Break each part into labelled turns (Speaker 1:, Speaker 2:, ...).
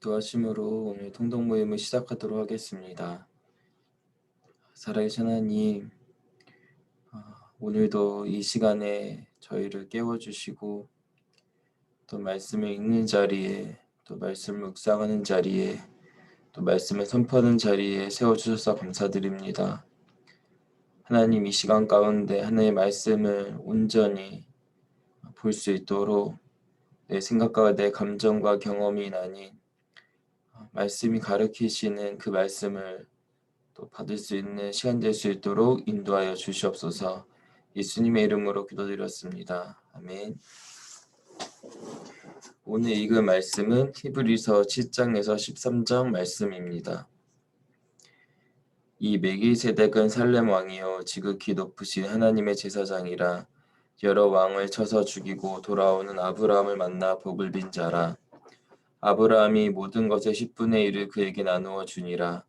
Speaker 1: 기도하심으로 오늘 통독 모임을 시작하도록 하겠습니다. 살아계신 하나님, 오늘도 이 시간에 저희를 깨워주시고 또 말씀을 읽는 자리에, 또 말씀을 묵상하는 자리에, 또 말씀을 선포하는 자리에 세워주셔서 감사드립니다. 하나님, 이 시간 가운데 하나님의 말씀을 온전히 볼 수 있도록 내 생각과 내 감정과 경험이 아닌 말씀이 가르치시는 그 말씀을 또 받을 수 있는 시간 될 수 있도록 인도하여 주시옵소서. 예수님의 이름으로 기도드렸습니다. 아멘. 오늘 읽을 말씀은 히브리서 7장에서 13장 말씀입니다. 이 멜기세덱은 살렘 왕이요 지극히 높으신 하나님의 제사장이라. 여러 왕을 쳐서 죽이고 돌아오는 아브라함을 만나 복을 빈 자라. 아브라함이 모든 것의 10분의 1을 그에게 나누어 주니라.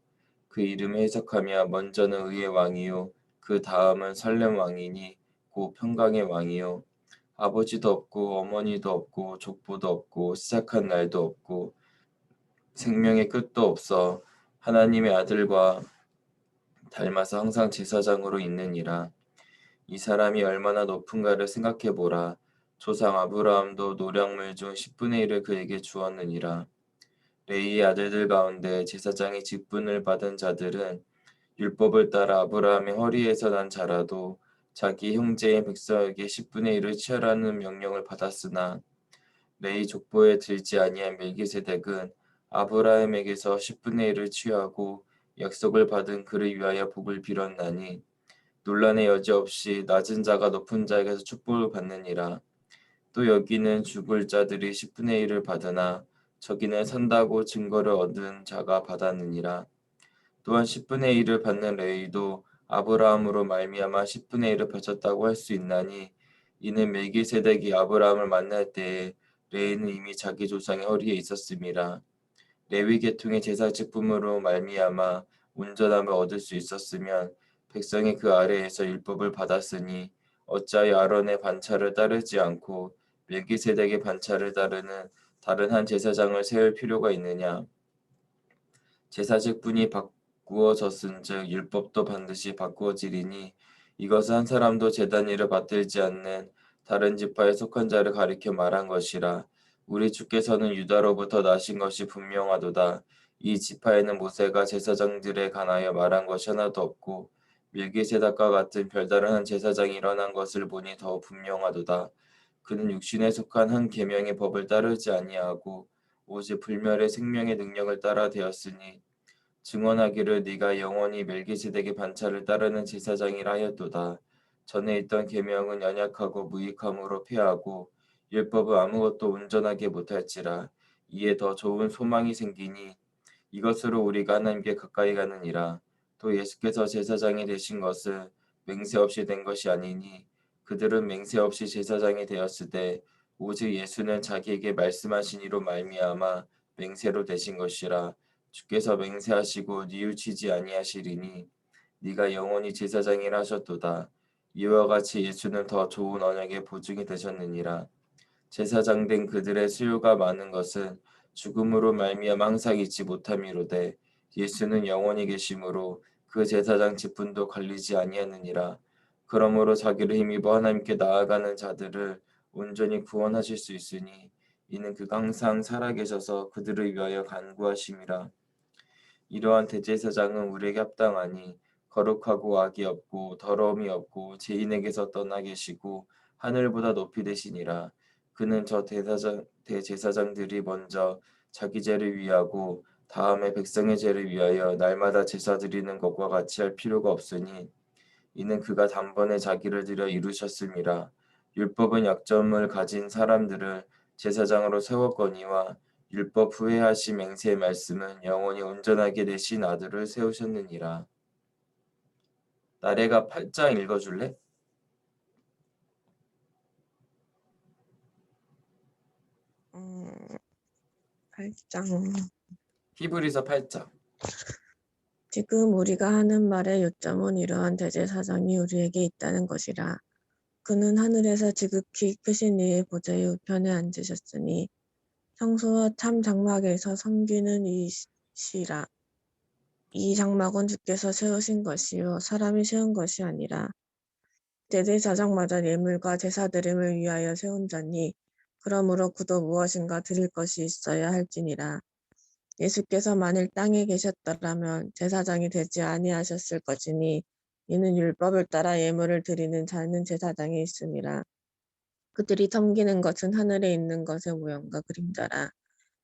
Speaker 1: 그 이름을 해석하며 먼저는 의의 왕이요 그 다음은 살렘 왕이니 곧 평강의 왕이요 아버지도 없고 어머니도 없고 족보도 없고 시작한 날도 없고 생명의 끝도 없어 하나님의 아들과 닮아서 항상 제사장으로 있느니라. 이 사람이 얼마나 높은가를 생각해 보라. 조상 아브라함도 노량물 중 10분의 1을 그에게 주었느니라. 레이의 아들들 가운데 제사장의 직분을 받은 자들은 율법을 따라 아브라함의 허리에서 난 자라도 자기 형제의 백성에게 10분의 1을 취하라는 명령을 받았으나 레위 족보에 들지 아니한 멜기세덱은 아브라함에게서 10분의 1을 취하고 약속을 받은 그를 위하여 복을 빌었나니 논란의 여지 없이 낮은 자가 높은 자에게서 축복을 받느니라. 또 여기는 죽을 자들이 10분의 1을 받으나 저기는 산다고 증거를 얻은 자가 받았느니라. 또한 10분의 1을 받는 레위도 아브라함으로 말미암아 10분의 1을 바쳤다고 할 수 있나니 이는 멜기세덱이 아브라함을 만날 때에 레위는 이미 자기 조상의 허리에 있었음이라. 레위 계통의 제사 직분으로 말미암아 온전함을 얻을 수 있었으면 백성이 그 아래에서 율법을 받았으니 어찌하여 아론의 반차를 따르지 않고 멜기세덱의 반차를 따르는 다른 한 제사장을 세울 필요가 있느냐. 제사 직분이 바꾸어졌은즉 율법도 반드시 바꾸어지리니 이것은 한 사람도 제단 일을 받들지 않는 다른 지파에 속한 자를 가리켜 말한 것이라. 우리 주께서는 유다로부터 나신 것이 분명하도다. 이 지파에는 모세가 제사장들에 관하여 말한 것이 하나도 없고 밀기세닥과 같은 별다른 한 제사장이 일어난 것을 보니 더 분명하도다. 그는 육신에 속한 한 계명의 법을 따르지 아니하고 오직 불멸의 생명의 능력을 따라 되었으니 증언하기를 네가 영원히 멜기세덱의 반차를 따르는 제사장이라 하였도다. 전에 있던 계명은 연약하고 무익함으로 패하고 율법은 아무것도 온전하게 못할지라. 이에 더 좋은 소망이 생기니 이것으로 우리가 하나님께 가까이 가느니라. 또 예수께서 제사장이 되신 것은 맹세 없이 된 것이 아니니 그들은 맹세 없이 제사장이 되었으되 오직 예수는 자기에게 말씀하신 이로 말미암아 맹세로 되신 것이라. 주께서 맹세하시고 뉘우치지 아니하시리니 네가 영원히 제사장이라 하셨도다. 이와 같이 예수는 더 좋은 언약의 보증이 되셨느니라. 제사장 된 그들의 수요가 많은 것은 죽음으로 말미암아 항상 잊지 못함이로되 예수는 영원히 계심으로 그 제사장 직분도 갈리지 아니하느니라. 그러므로 자기를 힘입어 하나님께 나아가는 자들을 온전히 구원하실 수 있으니 이는 그가 항상 살아계셔서 그들을 위하여 간구하심이라. 이러한 대제사장은 우리에게 합당하니 거룩하고 악이 없고 더러움이 없고 죄인에게서 떠나 계시고 하늘보다 높이 되시니라. 그는 저 대제사장들이 먼저 자기 죄를 위하고 다음에 백성의 죄를 위하여 날마다 제사 드리는 것과 같이 할 필요가 없으니 이는 그가 단번에 자기를 들여 이루셨음이라. 율법은 약점을 가진 사람들을 제사장으로 세웠거니와 율법 후에 하신 맹세의 말씀은 영원히 온전하게 되신 아들을 세우셨느니라. 나래가 8장 읽어줄래?
Speaker 2: 8장.
Speaker 1: 히브리서 8장.
Speaker 2: 지금 우리가 하는 말의 요점은 이러한 대제사장이 우리에게 있다는 것이라. 그는 하늘에서 지극히 크신 이의 보좌의 우편에 앉으셨으니 성소와 참 장막에서 섬기는 이시라. 이 장막은 주께서 세우신 것이요 사람이 세운 것이 아니라 대제사장마다 예물과 제사 드림을 위하여 세운 자니 그러므로 그도 무엇인가 드릴 것이 있어야 할지니라. 예수께서 만일 땅에 계셨더라면 제사장이 되지 아니하셨을 것이니 이는 율법을 따라 예물을 드리는 자는 제사장이 있음이라. 그들이 섬기는 것은 하늘에 있는 것의 모형과 그림자라.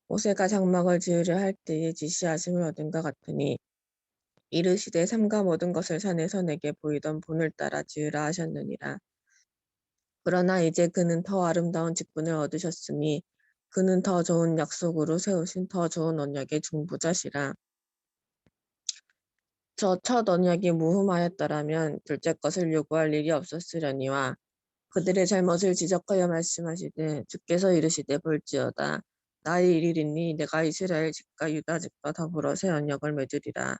Speaker 2: 모세가 장막을 지으려 할 때에 지시하심을 얻은 것 같으니 이르시되 삼가 모든 것을 산에서 내게 보이던 본을 따라 지으라 하셨느니라. 그러나 이제 그는 더 아름다운 직분을 얻으셨으니 그는 더 좋은 약속으로 세우신 더 좋은 언약의 중보자시라. 저 첫 언약이 무흠하였더라면 둘째 것을 요구할 일이 없었으려니와 그들의 잘못을 지적하여 말씀하시되 주께서 이르시되 볼지어다 나의 일이니 내가 이스라엘 집과 유다 집과 더불어 새 언약을 맺으리라.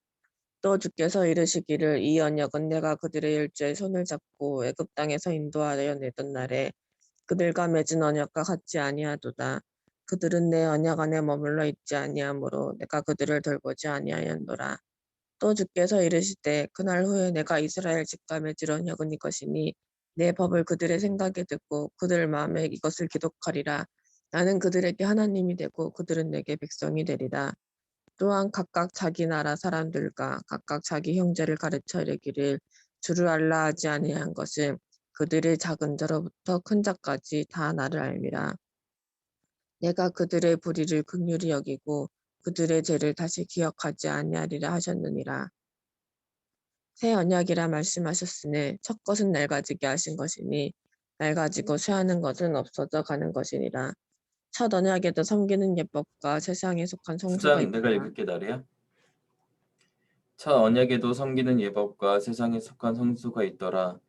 Speaker 2: 또 주께서 이르시기를 이 언약은 내가 그들의 일주에 손을 잡고 애굽 땅에서 인도하여 내던 날에 그들과 맺은 언약과 같지 아니하도다. 그들은 내 언약 안에 머물러 있지 아니하므로 내가 그들을 돌보지 아니하였노라. 또 주께서 이르시되 그날 후에 내가 이스라엘 집과 맺을 언약은 이것이니 내 법을 그들의 생각에 듣고 그들 마음에 이것을 기록하리라. 나는 그들에게 하나님이 되고 그들은 내게 백성이 되리라. 또한 각각 자기 나라 사람들과 각각 자기 형제를 가르쳐 이르기를 주를 알라 하지 아니한 것은 그들의 작은 자로부터 큰 자까지 다 나를 알미라. 내가 그들의 불의를 긍휼히 여기고 그들의 죄를 다시 기억하지 아니하리라 하셨느니라. 새 언약이라 말씀하셨으니 첫 것은 낡아지게 하신 것이니 낡아지고 쇠하는 것은 없어져 가는 것이니라. 첫 언약에도 섬기는 예법과 세상에 속한 성수가
Speaker 1: 9장 내가
Speaker 2: 있더라.
Speaker 1: 읽을게 다리야. 첫 언약에도 섬기는 예법과 세상에 속한 성수가 있더라.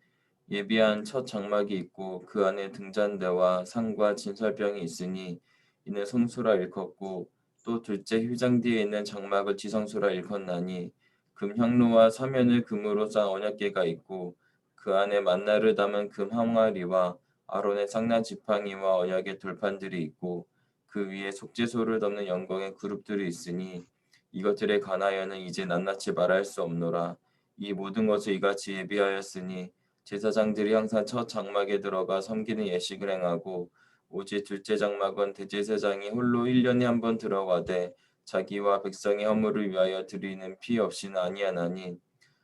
Speaker 1: 예비한 첫 장막이 있고 그 안에 등잔대와 상과 진설병이 있으니 이는 성수라 일컫고 또 둘째 휘장 뒤에 있는 장막을 지성소라 일컫나니 금 향로와 사면을 금으로 싼 언약궤가 있고 그 안에 만나를 담은 금 항아리와 아론의 상난 지팡이와 언약의 돌판들이 있고 그 위에 속죄소를 덮는 영광의 그룹들이 있으니 이것들에 관하여는 이제 낱낱이 말할 수 없노라. 이 모든 것을 이같이 예비하였으니 제사장들이 항상 첫 장막에 들어가 섬기는 예식을 행하고 오직 둘째 장막은 대제사장이 홀로 1년에 한 번 들어가되 자기와 백성의 허물을 위하여 드리는 피 없이는 아니하나니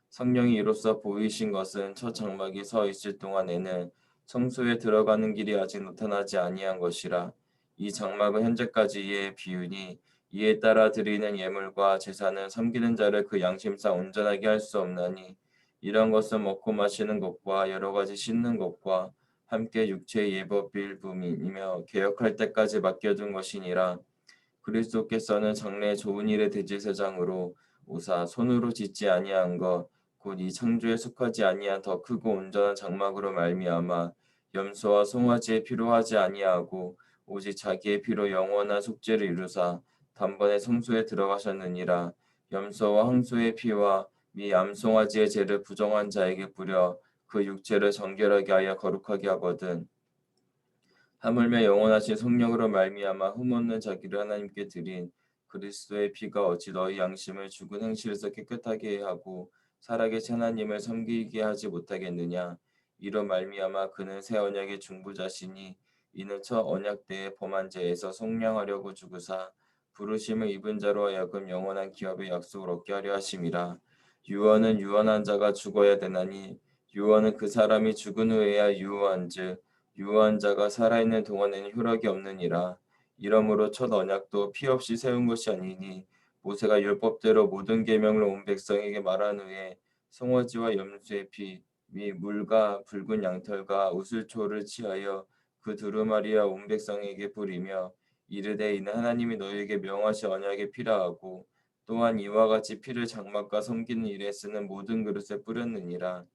Speaker 1: 성령이 이로써 보이신 것은 첫 장막이 서 있을 동안에는 성소에 들어가는 길이 아직 나타나지 아니한 것이라. 이 장막은 현재까지 이에 비우니 이에 따라 드리는 예물과 제사는 섬기는 자를 그 양심상 온전하게 할 수 없나니 이런 것은 먹고 마시는 것과 여러 가지 씻는 것과 함께 육체의 예법일품이며 개혁할 때까지 맡겨둔 것이니라. 그리스도께서는 장래 좋은 일의 대제사장으로 오사 손으로 짓지 아니한 것 곧 이 창조에 속하지 아니한 더 크고 온전한 장막으로 말미암아 염소와 송아지의 피로 하지 아니하고 오직 자기의 피로 영원한 속죄를 이루사 단번에 성소에 들어가셨느니라. 염소와 항소의 피와 미 암송아지의 죄를 부정한 자에게 뿌려 그 육체를 정결하게 하여 거룩하게 하거든. 하물며 영원하신 성령으로 말미암아 흠없는 자기를 하나님께 드린 그리스도의 피가 어찌 너희 양심을 죽은 행실에서 깨끗하게 하고 살아계신 하나님을 섬기게 하지 못하겠느냐. 이로 말미암아 그는 새 언약의 중보자시니 이는 첫 언약 때의 범한 죄에서 속량하려고 죽으사 부르심을 입은 자로 하여금 영원한 기업의 약속을 얻게 하려 하심이라. 유언은 유언한 자가 죽어야 되나니 유언은 그 사람이 죽은 후에야 유언한즉 유언한 자가 살아있는 동안에는 효력이 없느니라. 이러므로 첫 언약도 피 없이 세운 것이 아니니 모세가 율법대로 모든 계명을 온 백성에게 말한 후에 송아지와 염소의 피 및 물과 붉은 양털과 우슬초를 취하여 그 두루마리와 온 백성에게 뿌리며 이르되 이는 하나님이 너희에게 명하신 언약의 피라 하고 또한 이와 같이 피를 장막과 섬기는 일에 쓰는 모든 그릇에 뿌렸느니라.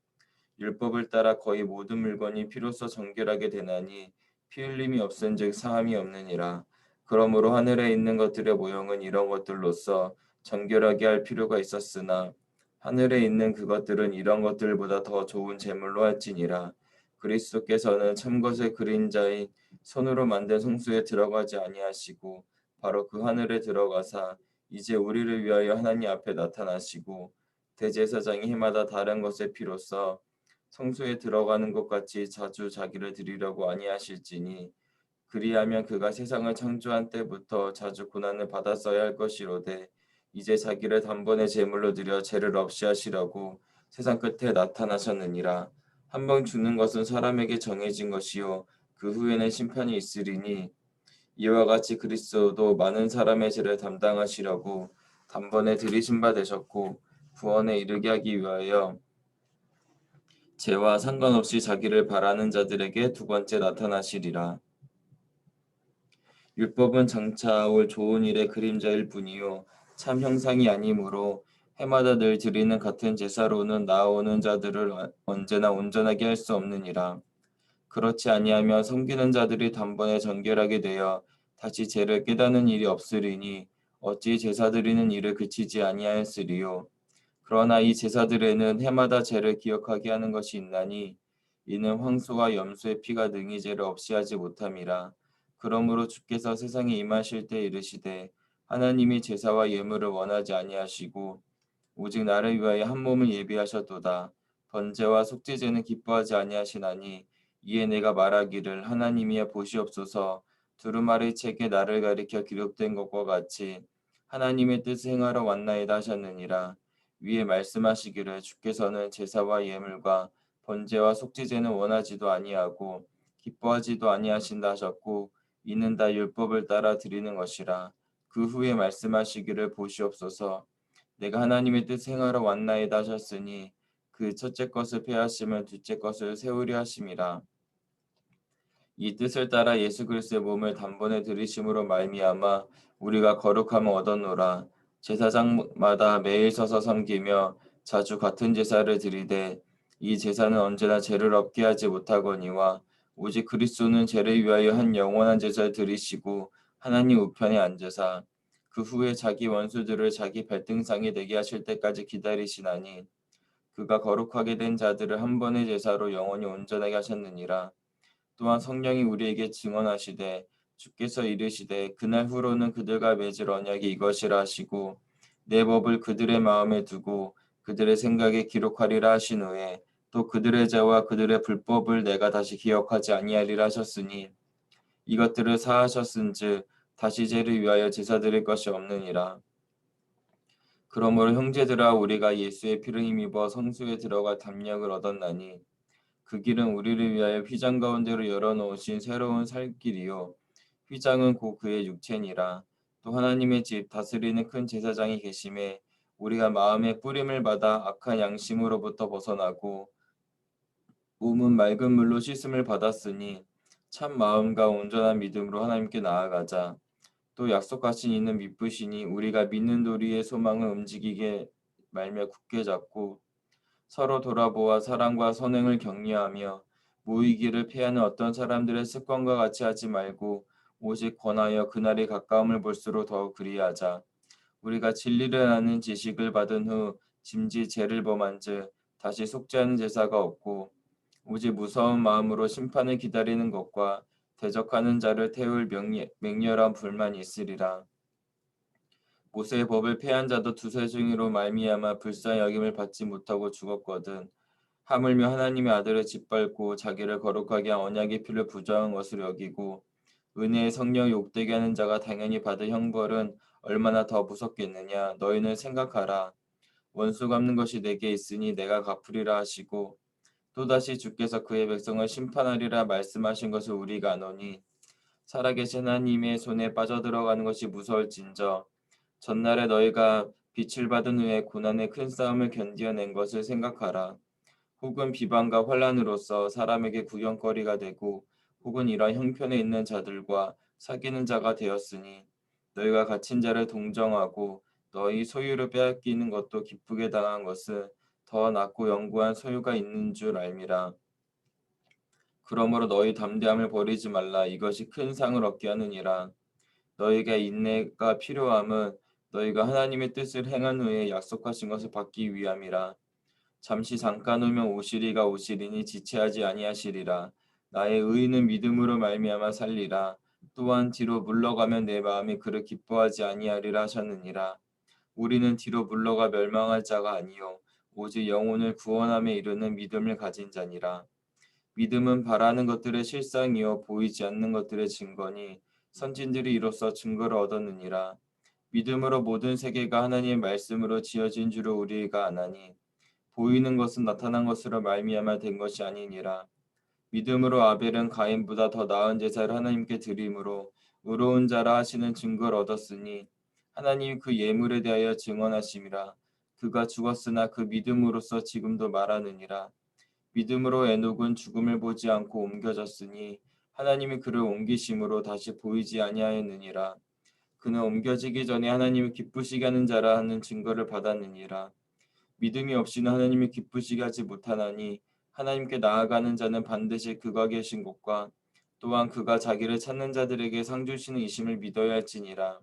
Speaker 1: 율법을 따라 거의 모든 물건이 피로써 정결하게 되나니 피 흘림이 없은즉 사함이 없느니라. 그러므로 하늘에 있는 것들의 모형은 이런 것들로서 정결하게 할 필요가 있었으나 하늘에 있는 그것들은 이런 것들보다 더 좋은 제물로 할지니라. 그리스도께서는 참것의 그림자인 손으로 만든 성소에 들어가지 아니하시고 바로 그 하늘에 들어가사 이제 우리를 위하여 하나님 앞에 나타나시고 대제사장이 해마다 다른 것의 피로써 성소에 들어가는 것 같이 자주 자기를 드리려고 아니하실지니 그리하면 그가 세상을 창조한 때부터 자주 고난을 받았어야 할 것이로되 이제 자기를 단번에 제물로 드려 죄를 없이 하시려고 세상 끝에 나타나셨느니라. 한 번 죽는 것은 사람에게 정해진 것이요 그 후에는 심판이 있으리니 이와 같이 그리스도도 많은 사람의 죄를 담당하시려고 단번에 들이신 바 되셨고 구원에 이르게 하기 위하여 죄와 상관없이 자기를 바라는 자들에게 두 번째 나타나시리라. 율법은 장차 올 좋은 일의 그림자일 뿐이요 참 형상이 아니므로 해마다 늘 드리는 같은 제사로는 나아오는 자들을 언제나 온전하게 할 수 없느니라. 그렇지 아니하면 섬기는 자들이 단번에 정결하게 되어 다시 죄를 깨닫는 일이 없으리니 어찌 제사 드리는 일을 그치지 아니하였으리요. 그러나 이 제사들에는 해마다 죄를 기억하게 하는 것이 있나니 이는 황소와 염소의 피가 능히 죄를 없이 하지 못함이라. 그러므로 주께서 세상에 임하실 때 이르시되 하나님이 제사와 예물을 원하지 아니하시고 오직 나를 위하여 한 몸을 예비하셨도다. 번제와 속죄제는 기뻐하지 아니하시나니 이에 내가 말하기를 하나님이여 보시옵소서 두루마리 책에 나를 가리켜 기록된 것과 같이 하나님의 뜻을 행하러 왔나이다 하셨느니라. 위에 말씀하시기를 주께서는 제사와 예물과 번제와 속죄제는 원하지도 아니하고 기뻐하지도 아니하신다 하셨고 이는 다 율법을 따라 드리는 것이라. 그 후에 말씀하시기를 보시옵소서 내가 하나님의 뜻 행하러 왔나이다 하셨으니 그 첫째 것을 폐하시면 둘째 것을 세우려 하심이라. 이 뜻을 따라 예수 그리스도의 몸을 단번에 들이심으로 말미암아 우리가 거룩함을 얻었노라. 제사장마다 매일 서서 섬기며 자주 같은 제사를 드리되 이 제사는 언제나 죄를 없게 하지 못하거니와 오직 그리스도는 죄를 위하여 한 영원한 제사를 드리시고 하나님 우편에 앉으사 그 후에 자기 원수들을 자기 발등상이 되게 하실 때까지 기다리시나니 그가 거룩하게 된 자들을 한 번의 제사로 영원히 온전하게 하셨느니라. 또한 성령이 우리에게 증언하시되 주께서 이르시되 그날 후로는 그들과 맺을 언약이 이것이라 하시고 내 법을 그들의 마음에 두고 그들의 생각에 기록하리라 하신 후에 또 그들의 죄와 그들의 불법을 내가 다시 기억하지 아니하리라 하셨으니 이것들을 사하셨은즉 다시 죄를 위하여 제사 드릴 것이 없느니라. 그러므로 형제들아 우리가 예수의 피를 힘입어 성수에 들어갈 담력을 얻었나니 그 길은 우리를 위하여 휘장 가운데로 열어놓으신 새로운 살 길이요 휘장은 곧 그의 육체니라. 또 하나님의 집 다스리는 큰 제사장이 계심에 우리가 마음의 뿌림을 받아 악한 양심으로부터 벗어나고 몸은 맑은 물로 씻음을 받았으니 참 마음과 온전한 믿음으로 하나님께 나아가자. 또 약속하신 이는 믿으시니 우리가 믿는 도리의 소망을 움직이게 말며 굳게 잡고 서로 돌아보아 사랑과 선행을 격려하며 모이기를 피하는 어떤 사람들의 습관과 같이 하지 말고 오직 권하여 그날이 가까움을 볼수록 더욱 그리하자. 우리가 진리를 아는 지식을 받은 후 짐짓 죄를 범한즉 다시 속죄하는 제사가 없고 오직 무서운 마음으로 심판을 기다리는 것과 대적하는 자를 태울 맹렬한 불만이 있으리라. 모세의 법을 폐한 자도 두세 중으로 말미암아 불쌍히 여김을 받지 못하고 죽었거든. 하물며 하나님의 아들을 짓밟고 자기를 거룩하게 한 언약의 피를 부정한 것으로 여기고 은혜의 성령을 욕되게 하는 자가 당연히 받을 형벌은 얼마나 더 무섭겠느냐. 너희는 생각하라. 원수 갚는 것이 내게 있으니 내가 갚으리라 하시고 또다시 주께서 그의 백성을 심판하리라 말씀하신 것을 우리가 아노니 살아계신 하나님의 손에 빠져들어가는 것이 무서울진저 전날에 너희가 빛을 받은 후에 고난의 큰 싸움을 견디어낸 것을 생각하라. 혹은 비방과 환란으로서 사람에게 구경거리가 되고 혹은 이런 형편에 있는 자들과 사귀는 자가 되었으니 너희가 갇힌 자를 동정하고 너희 소유를 빼앗기는 것도 기쁘게 당한 것은 더 낫고 영구한 소유가 있는 줄 알미라. 그러므로 너희 담대함을 버리지 말라. 이것이 큰 상을 얻게 하느니라. 너희에게 인내가 필요함은 너희가 하나님의 뜻을 행한 후에 약속하신 것을 받기 위함이라. 잠시 잠깐 후면 오시리가 오시리니 지체하지 아니하시리라. 나의 의인은 믿음으로 말미암아 살리라. 또한 뒤로 물러가면 내 마음이 그를 기뻐하지 아니하리라 하셨느니라. 우리는 뒤로 물러가 멸망할 자가 아니요 오직 영혼을 구원함에 이르는 믿음을 가진 자니라. 믿음은 바라는 것들의 실상이요 보이지 않는 것들의 증거니 선진들이 이로써 증거를 얻었느니라. 믿음으로 모든 세계가 하나님의 말씀으로 지어진 줄을 우리가 아나니 보이는 것은 나타난 것으로 말미암아 된 것이 아니니라. 믿음으로 아벨은 가인보다 더 나은 제사를 하나님께 드림으로 의로운 자라 하시는 증거를 얻었으니 하나님이 그 예물에 대하여 증언하심이라. 그가 죽었으나 그 믿음으로써 지금도 말하느니라. 믿음으로 에녹은 죽음을 보지 않고 옮겨졌으니 하나님이 그를 옮기심으로 다시 보이지 아니하였느니라. 그는 옮겨지기 전에 하나님을 기쁘시게 하는 자라 하는 증거를 받았느니라. 믿음이 없이는 하나님을 기쁘시게 하지 못하나니 하나님께 나아가는 자는 반드시 그가 계신 곳과 또한 그가 자기를 찾는 자들에게 상 주시는 이심을 믿어야 할지니라.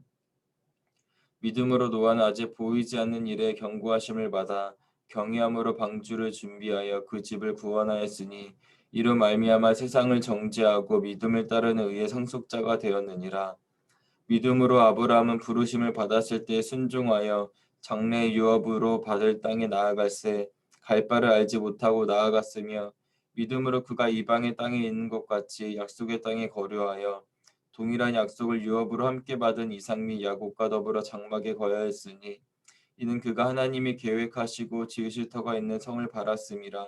Speaker 1: 믿음으로 노아는 아직 보이지 않는 일에 경고하심을 받아 경외함으로 방주를 준비하여 그 집을 구원하였으니 이로 말미암아 세상을 정죄하고 믿음을 따르는 의의 상속자가 되었느니라. 믿음으로 아브라함은 부르심을 받았을 때 순종하여 장래 유업으로 받을 땅에 나아갈새 갈 바를 알지 못하고 나아갔으며 믿음으로 그가 이방의 땅에 있는 것 같이 약속의 땅에 거류하여 동일한 약속을 유업으로 함께 받은 이삭 및 야곱과 더불어 장막에 거하였으니 이는 그가 하나님이 계획하시고 지으실 터가 있는 성을 바랐음이라.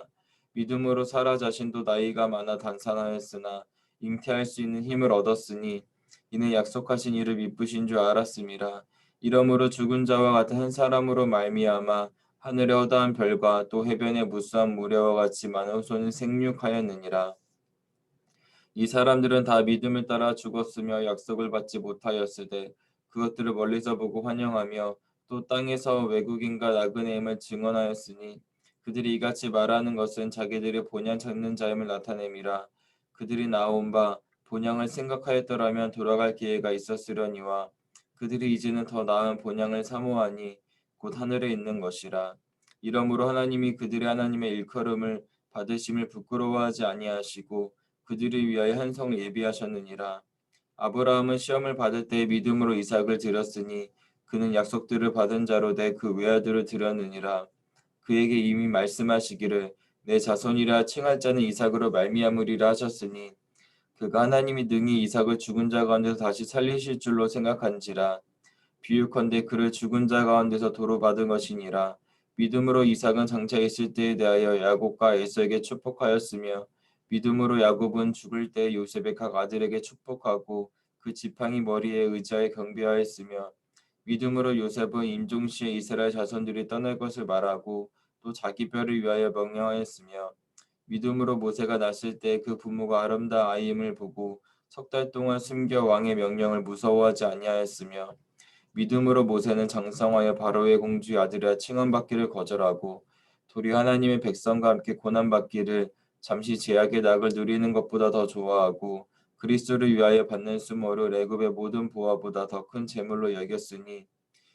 Speaker 1: 믿음으로 사라 자신도 나이가 많아 단산하였으나 잉태할 수 있는 힘을 얻었으니 이는 약속하신 이를 미쁘신 줄 알았음이라. 이러므로 죽은 자와 같은 한 사람으로 말미암아 하늘의 허다한 별과 또 해변의 무수한 모래와 같이 많은 후손을 생육하였느니라. 이 사람들은 다 믿음을 따라 죽었으며 약속을 받지 못하였으되 그것들을 멀리서 보고 환영하며 또 땅에서 외국인과 나그네임을 증언하였으니 그들이 이같이 말하는 것은 자기들이 본향 찾는 자임을 나타냄이라. 그들이 나온 바 본향을 생각하였더라면 돌아갈 기회가 있었으려니와 그들이 이제는 더 나은 본향을 사모하니 곧 하늘에 있는 것이라. 이러므로 하나님이 그들의 하나님의 일컬음을 받으심을 부끄러워하지 아니하시고 그들을 위하여 한 성을 예비하셨느니라. 아브라함은 시험을 받을 때 믿음으로 이삭을 드렸으니 그는 약속들을 받은 자로 돼 그 외아들을 드렸느니라. 그에게 이미 말씀하시기를 내 자손이라 칭할 자는 이삭으로 말미암으리라 하셨으니 그가 하나님이 능히 이삭을 죽은 자 가운데서 다시 살리실 줄로 생각한지라. 비유컨대 그를 죽은 자 가운데서 도로 받은 것이니라. 믿음으로 이삭은 장차 있을 때에 대하여 야곱과 에서에게 축복하였으며 믿음으로 야곱은 죽을 때 요셉의 각 아들에게 축복하고 그 지팡이 머리에 의지하여 경배하였으며 믿음으로 요셉은 임종시에 이스라엘 자손들이 떠날 것을 말하고 또 자기 뼈를 위하여 명령하였으며 믿음으로 모세가 났을 때 그 부모가 아름다운 아이임을 보고 석 달 동안 숨겨 왕의 명령을 무서워하지 아니하였으며 믿음으로 모세는 장성하여 바로의 공주의 아들이라 칭함받기를 거절하고 도리어 하나님의 백성과 함께 고난받기를 잠시 제약의 낙을 누리는 것보다 더 좋아하고 그리스도를 위하여 받는 수모를 애굽의 모든 보화보다 더 큰 재물로 여겼으니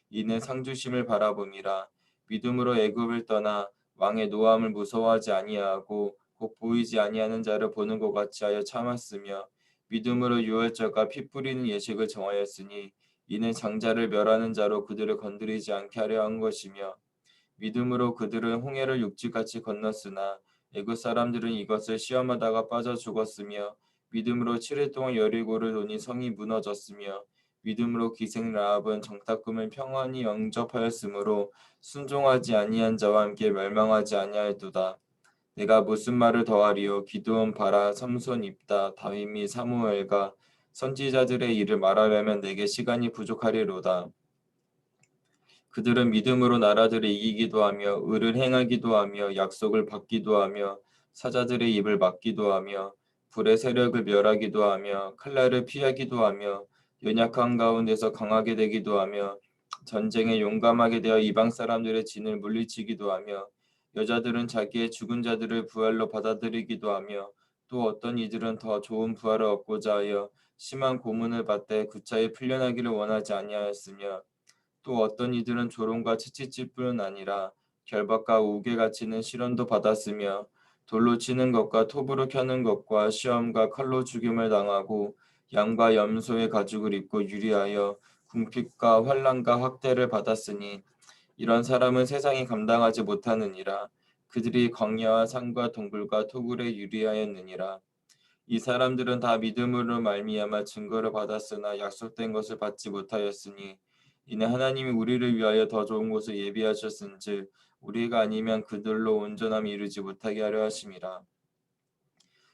Speaker 1: 이는 상주심을 바라봄이라. 믿음으로 애굽을 떠나 왕의 노함을 무서워하지 아니하고 곧 보이지 아니하는 자를 보는 것 같이 하여 참았으며 믿음으로 유월절과 피 뿌리는 예식을 정하였으니 이는 장자를 멸하는 자로 그들을 건드리지 않게 하려 한 것이며 믿음으로 그들은 홍해를 육지같이 건넜으나 애굽 사람들은 이것을 시험하다가 빠져 죽었으며 믿음으로 7일 동안 여리고를 도니 성이 무너졌으며 믿음으로 기생 라합은 정탐꾼을 평안히 영접하였으므로 순종하지 아니한 자와 함께 멸망하지 아니하였도다. 내가 무슨 말을 더하리요 기드온 바라 삼손 입다 다윗 및 사무엘과 선지자들의 일을 말하려면 내게 시간이 부족하리로다. 그들은 믿음으로 나라들을 이기기도 하며 의를 행하기도 하며 약속을 받기도 하며 사자들의 입을 막기도 하며 불의 세력을 멸하기도 하며 칼날을 피하기도 하며 연약한 가운데서 강하게 되기도 하며 전쟁에 용감하게 되어 이방 사람들의 진을 물리치기도 하며 여자들은 자기의 죽은 자들을 부활로 받아들이기도 하며 또 어떤 이들은 더 좋은 부활을 얻고자 하여 심한 고문을 받되 구차히 풀려나기를 원하지 아니하였으며 또 어떤 이들은 조롱과 채찍질뿐 아니라 결박과 옥에 갇히는 시련도 받았으며 돌로 치는 것과 톱으로 켜는 것과 시험과 칼로 죽임을 당하고 양과 염소의 가죽을 입고 유리하여 궁핍과 환난과 학대를 받았으니 이런 사람은 세상이 감당하지 못하느니라. 그들이 광야와 산과 동굴과 토굴에 유리하였느니라. 이 사람들은 다 믿음으로 말미암아 증거를 받았으나 약속된 것을 받지 못하였으니 이는 하나님이 우리를 위하여 더 좋은 곳을 예비하셨은즉 우리가 아니면 그들로 온전함이 이르지 못하게 하려 하심이라.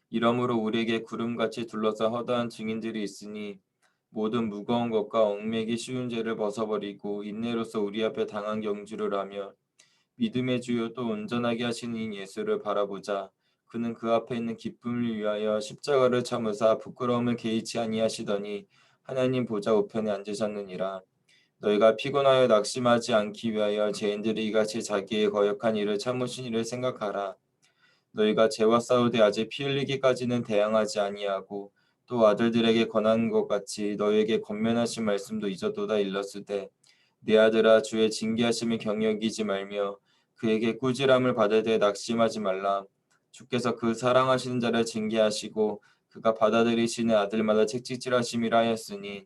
Speaker 1: 이러므로 우리에게 구름같이 둘러싸 허다한 증인들이 있으니 모든 무거운 것과 얽매기 쉬운 죄를 벗어버리고 인내로서 우리 앞에 당한 경주를 하며 믿음의 주요 또 온전하게 하시는 이 예수를 바라보자. 그는 그 앞에 있는 기쁨을 위하여 십자가를 참으사 부끄러움을 개의치 아니하시더니 하나님 보좌 우편에 앉으셨느니라. 너희가 피곤하여 낙심하지 않기 위하여 죄인들이 이같이 자기의 거역한 일을 참으신 일을 생각하라. 너희가 죄와 싸우되 아직 피 흘리기까지는 대항하지 아니하고 또 아들들에게 권한 것 같이 너희에게 권면하신 말씀도 잊었도다 일렀으되 내 아들아 주의 징계하심을 경여기지 말며 그에게 꾸지람을 받을 때 낙심하지 말라. 주께서 그 사랑하시는 자를 징계하시고 그가 받아들이시는 아들마다 책찍질하심이라 하였으니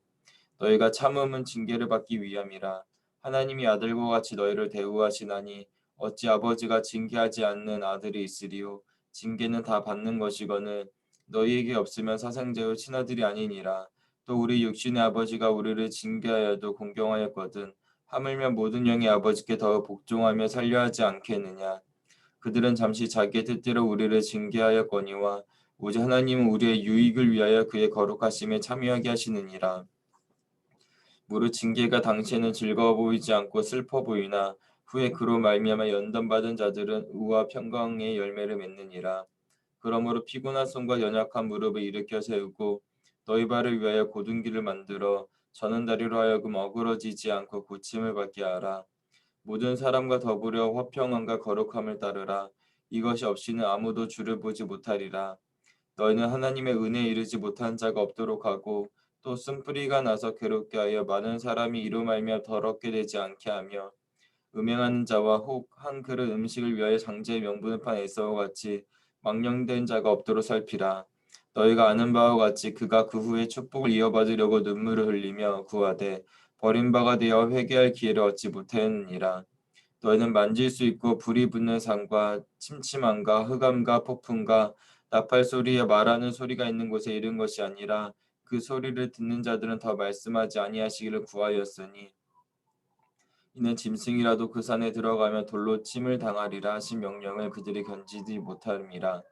Speaker 1: 너희가 참음은 징계를 받기 위함이라. 하나님이 아들과 같이 너희를 대우하시나니 어찌 아버지가 징계하지 않는 아들이 있으리요. 징계는 다 받는 것이거늘 너희에게 없으면 사생자요 친아들이 아니니라. 또 우리 육신의 아버지가 우리를 징계하여도 공경하였거든 하물며 모든 영의 아버지께 더 복종하며 살려 하지 않겠느냐. 그들은 잠시 자기의 뜻대로 우리를 징계하였거니와 오직 하나님은 우리의 유익을 위하여 그의 거룩하심에 참여하게 하시느니라. 무릇 징계가 당시에는 즐거워 보이지 않고 슬퍼 보이나 후에 그로 말미암아 연단받은 자들은 의와 평강의 열매를 맺느니라. 그러므로 피곤한 손과 연약한 무릎을 일으켜 세우고 너희 발을 위하여 곧은 길을 만들어 저는 다리로 하여금 어그러지지 않고 고침을 받게 하라. 모든 사람과 더불어 화평함과 거룩함을 따르라. 이것이 없이는 아무도 주를 보지 못하리라. 너희는 하나님의 은혜에 이르지 못한 자가 없도록 하고 또 쓴뿌리가 나서 괴롭게 하여 많은 사람이 이로 말미암아 더럽게 되지 않게 하며 음행하는 자와 혹 한 그릇 음식을 위하여 장제의 명분을 판 에사와 같이 망령된 자가 없도록 살피라. 너희가 아는 바와 같이 그가 그 후에 축복을 이어받으려고 눈물을 흘리며 구하되 버림바가 되어 회개할 기회를 얻지 못하였느니라. 너희는 만질 수 있고 불이 붙는 산과 침침함과 흑암과 폭풍과 나팔 소리에 말하는 소리가 있는 곳에 이른 것이 아니라 그 소리를 듣는 자들은 더 말씀하지 아니하시기를 구하였으니 이는 짐승이라도 그 산에 들어가면 돌로 침을 당하리라 하신 명령을 그들이 견디지 못함이라.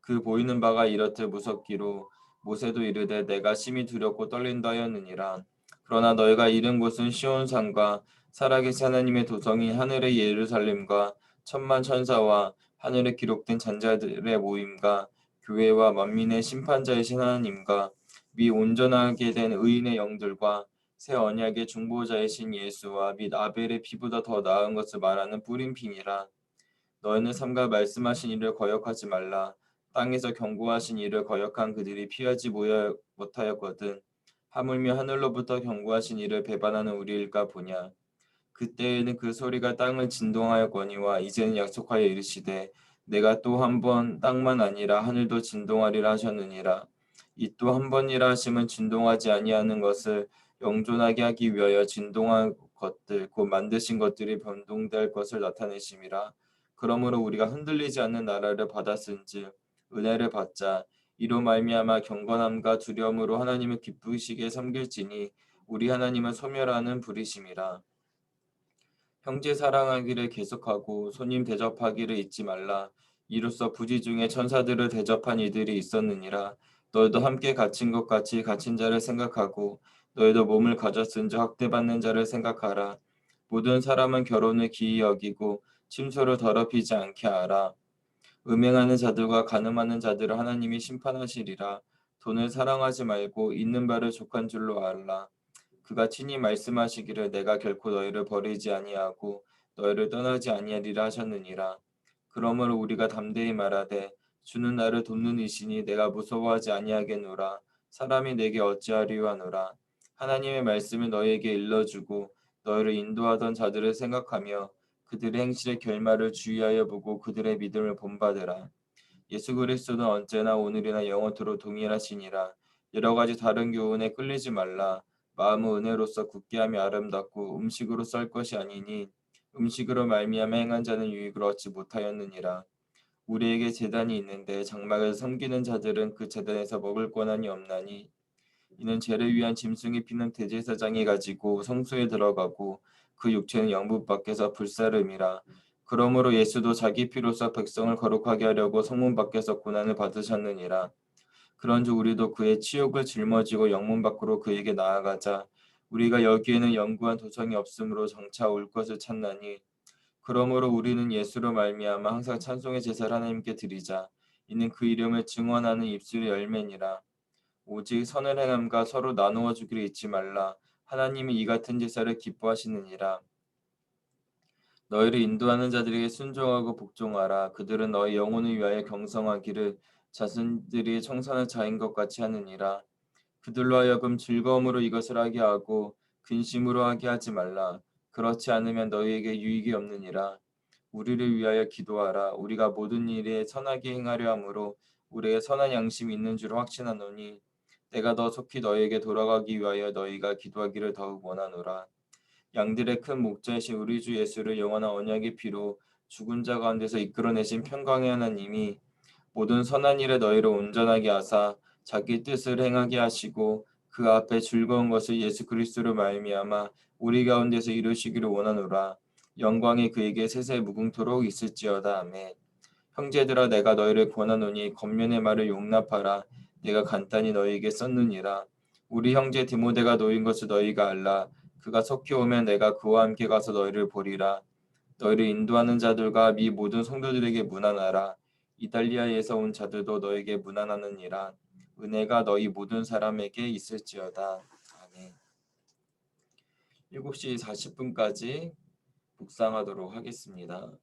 Speaker 1: 그 보이는 바가 이렇듯 무섭기로 모세도 이르되 내가 심히 두렵고 떨린다 하였느니라. 그러나 너희가 이른 곳은 시온산과 살아계신 하나님의 도성이 하늘의 예루살렘과 천만 천사와 하늘에 기록된 잔자들의 모임과 교회와 만민의 심판자이신 하나님과 미 온전하게 된 의인의 영들과 새 언약의 중보자이신 예수와 및 아벨의 피보다 더 나은 것을 말하는 뿌림핀이라. 너희는 삼가 말씀하신 일을 거역하지 말라. 땅에서 경고하신 일을 거역한 그들이 피하지 못하였거든. 하물며 하늘로부터 경고하신 일을 배반하는 우리일까 보냐. 그때에는 그 소리가 땅을 진동하였거니와 이제는 약속하여 이르시되 내가 또 한 번 땅만 아니라 하늘도 진동하리라 하셨느니라. 이 또 한 번이라 하심은 진동하지 아니하는 것을 영존하게 하기 위하여 진동한 것들 곧 만드신 것들이 변동될 것을 나타내심이라. 그러므로 우리가 흔들리지 않는 나라를 받았은즉 은혜를 받자. 이로 말미암아 경건함과 두려움으로 하나님을 기쁘시게 섬길지니 우리 하나님은 소멸하는 불이심이라. 형제 사랑하기를 계속하고 손님 대접하기를 잊지 말라. 이로써 부지 중에 천사들을 대접한 이들이 있었느니라. 너희도 함께 갇힌 것 같이 갇힌 자를 생각하고 너희도 몸을 가졌은즉 학대받는 자를 생각하라. 모든 사람은 결혼을 기이 여기고 침소를 더럽히지 않게 하라. 음행하는 자들과 간음하는 자들을 하나님이 심판하시리라. 돈을 사랑하지 말고 있는 바를 족한 줄로 알라. 그가 친히 말씀하시기를 내가 결코 너희를 버리지 아니하고 너희를 떠나지 아니하리라 하셨느니라. 그러므로 우리가 담대히 말하되 주는 나를 돕는 이시니 내가 무서워하지 아니하겠노라. 사람이 내게 어찌하리요 하노라. 하나님의 말씀을 너희에게 일러주고 너희를 인도하던 자들을 생각하며 그들의 행실의 결말을 주의하여 보고 그들의 믿음을 본받으라. 예수 그리스도는 언제나 오늘이나 영원토록 동일하시니라. 여러 가지 다른 교훈에 끌리지 말라. 마음은 은혜로서 굳게 함이 아름답고 음식으로 쌀 것이 아니니 음식으로 말미암아 행한 자는 유익을 얻지 못하였느니라. 우리에게 제단이 있는데 장막에서 섬기는 자들은 그 제단에서 먹을 권한이 없나니 이는 죄를 위한 짐승이 피는 대제사장이 가지고 성소에 들어가고 그 육체는 영부 밖에서 불사름이라. 그러므로 예수도 자기 피로써 백성을 거룩하게 하려고 성문 밖에서 고난을 받으셨느니라. 그런즉 우리도 그의 치욕을 짊어지고 영문 밖으로 그에게 나아가자. 우리가 여기에는 영구한 도성이 없으므로 장차 올 것을 찾나니 그러므로 우리는 예수로 말미암아 항상 찬송의 제사를 하나님께 드리자. 이는 그 이름을 증언하는 입술의 열매니라. 오직 선을 행함과 서로 나누어 주기를 잊지 말라. 하나님이 이 같은 제사를 기뻐하시느니라. 너희를 인도하는 자들에게 순종하고 복종하라. 그들은 너희 영혼을 위하여 경성하기를 자신들이 청산한 자인 것 같이 하느니라. 그들로 하여금 즐거움으로 이것을 하게 하고 근심으로 하게 하지 말라. 그렇지 않으면 너희에게 유익이 없느니라. 우리를 위하여 기도하라. 우리가 모든 일에 선하게 행하려 함으로 우리의 선한 양심이 있는 줄 확신하노니 내가 더 속히 너희에게 돌아가기 위하여 너희가 기도하기를 더욱 원하노라. 양들의 큰 목자이신 우리 주 예수를 영원한 언약의 피로 죽은 자 가운데서 이끌어내신 평강의 하나님이 모든 선한 일에 너희를 온전하게 하사 자기 뜻을 행하게 하시고 그 앞에 즐거운 것을 예수 그리스도로 말미암아 우리 가운데서 이루시기를 원하노라. 영광이 그에게 세세 무궁토록 있을지어다. 아멘. 형제들아 내가 너희를 권하노니 겉면의 말을 용납하라. 내가 간단히 너희에게 썼느니라. 우리 형제 디모데가 놓인 것을 너희가 알라. 그가 속히 오면 내가 그와 함께 가서 너희를 보리라. 너희를 인도하는 자들과 미 모든 성도들에게 문안하라. 이달리아에서 온 자들도 너에게 문안하느니라. 은혜가 너희 모든 사람에게 있을지어다. 아멘. 7시 40분까지 묵상하도록 하겠습니다.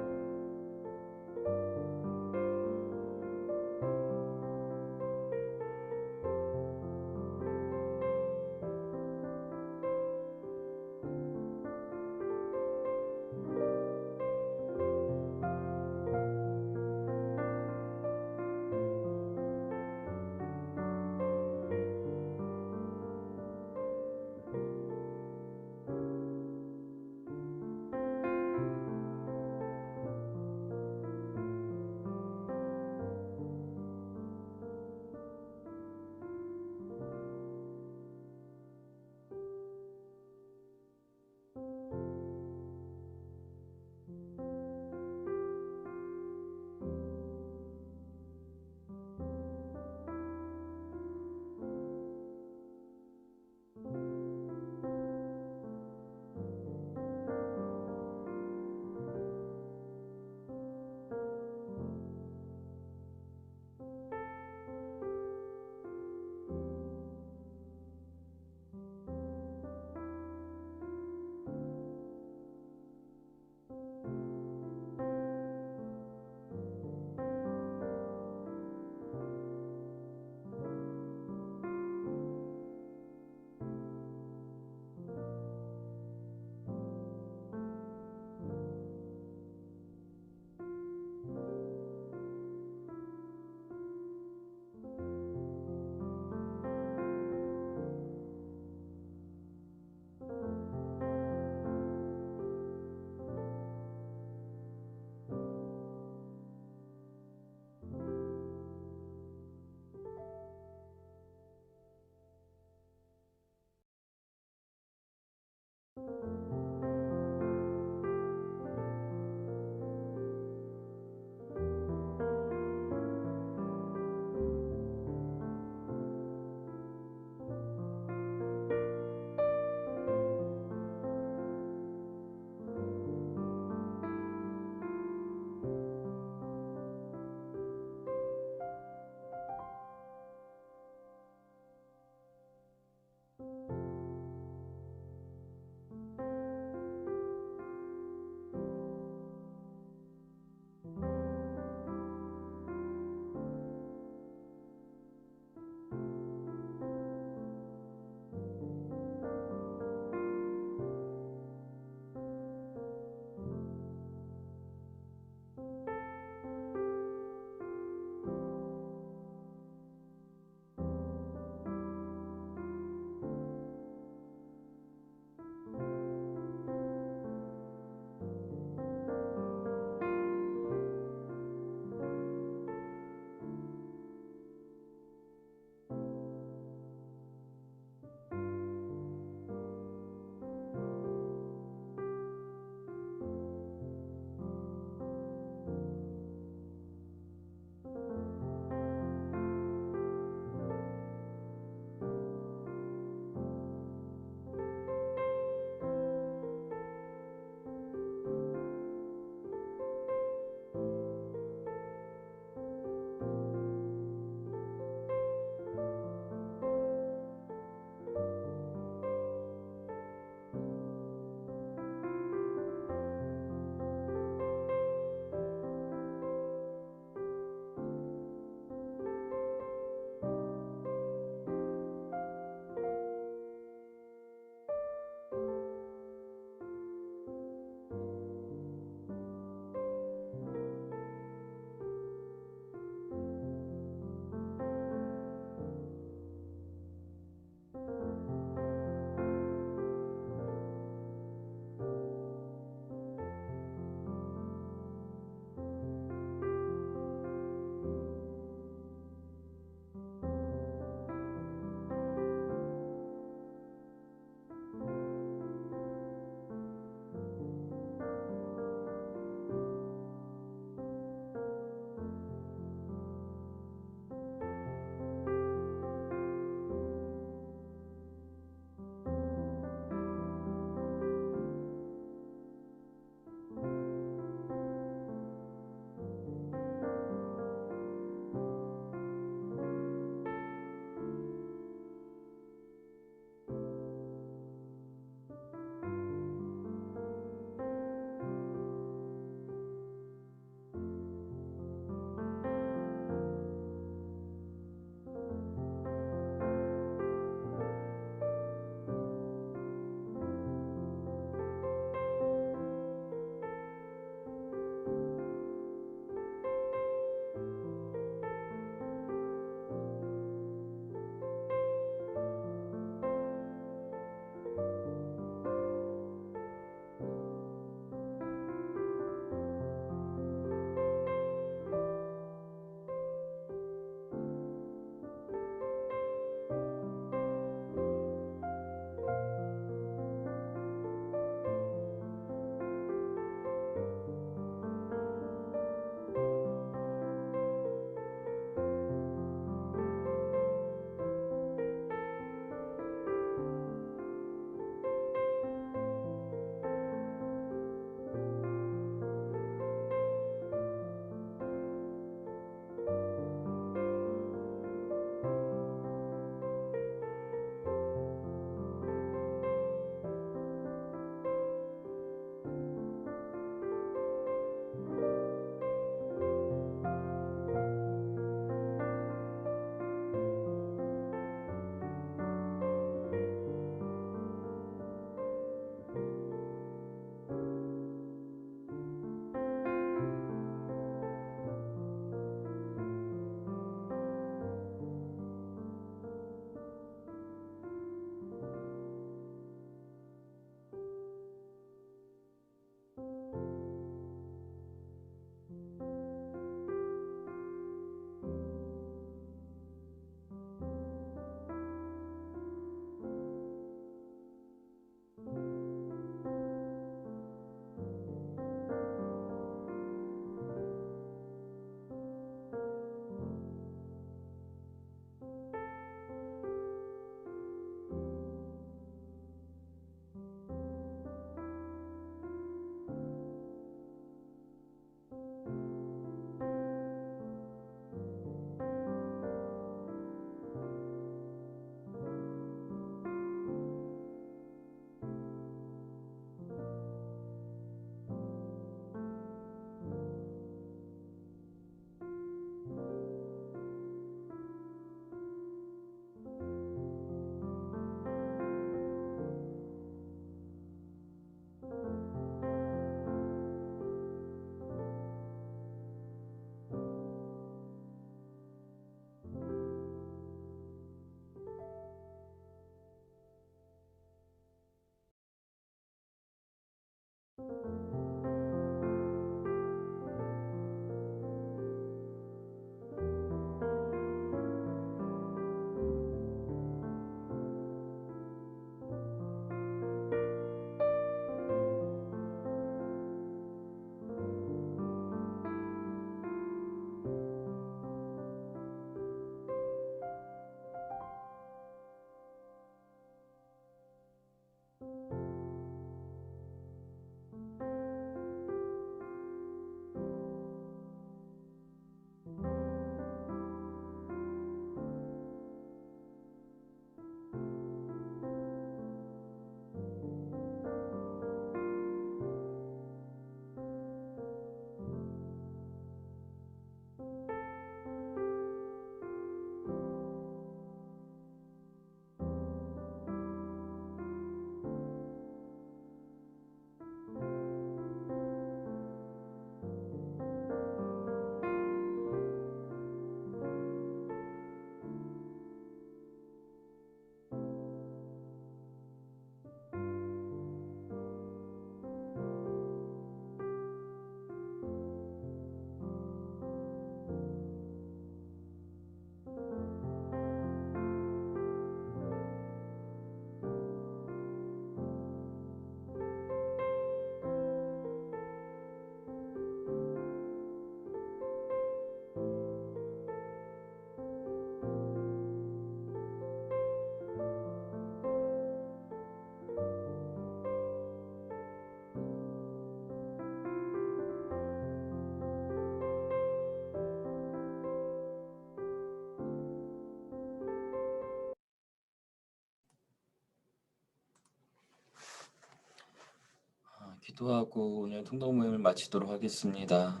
Speaker 1: 기도하고 오늘 통독 모임을 마치도록 하겠습니다.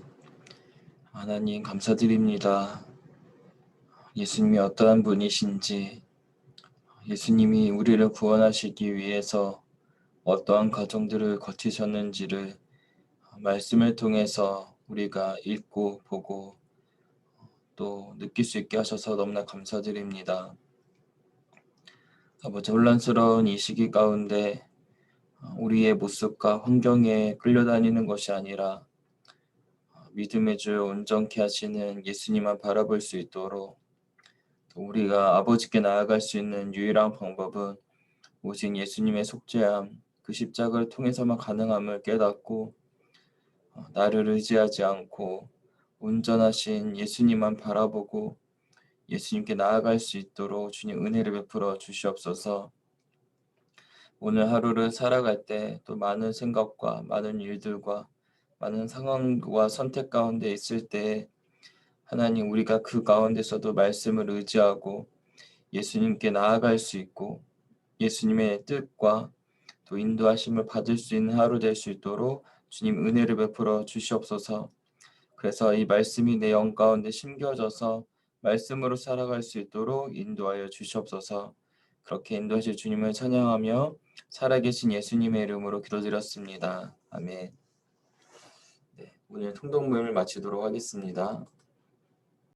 Speaker 1: 하나님 감사드립니다. 예수님이 어떠한 분이신지, 예수님이 우리를 구원하시기 위해서 어떠한 과정들을 거치셨는지를 말씀을 통해서 우리가 읽고 보고 또 느낄 수 있게 하셔서 너무나 감사드립니다. 아버지, 혼란스러운 이 시기 가운데 우리의 모습과 환경에 끌려다니는 것이 아니라 믿음의 주 온전케 하시는 예수님만 바라볼 수 있도록, 또 우리가 아버지께 나아갈 수 있는 유일한 방법은 오직 예수님의 속죄함, 그 십자가를 통해서만 가능함을 깨닫고 나를 의지하지 않고 온전하신 예수님만 바라보고 예수님께 나아갈 수 있도록 주님 은혜를 베풀어 주시옵소서. 오늘 하루를 살아갈 때 또 많은 생각과 많은 일들과 많은 상황과 선택 가운데 있을 때 하나님, 우리가 그 가운데서도 말씀을 의지하고 예수님께 나아갈 수 있고 예수님의 뜻과 또 인도하심을 받을 수 있는 하루 될 수 있도록 주님 은혜를 베풀어 주시옵소서. 그래서 이 말씀이 내 영 가운데 심겨져서 말씀으로 살아갈 수 있도록 인도하여 주시옵소서. 그렇게 인도하실 주님을 찬양하며 살아계신 예수님의 이름으로 기도드렸습니다. 아멘. 네, 오늘 통독 모임을 마치도록 하겠습니다.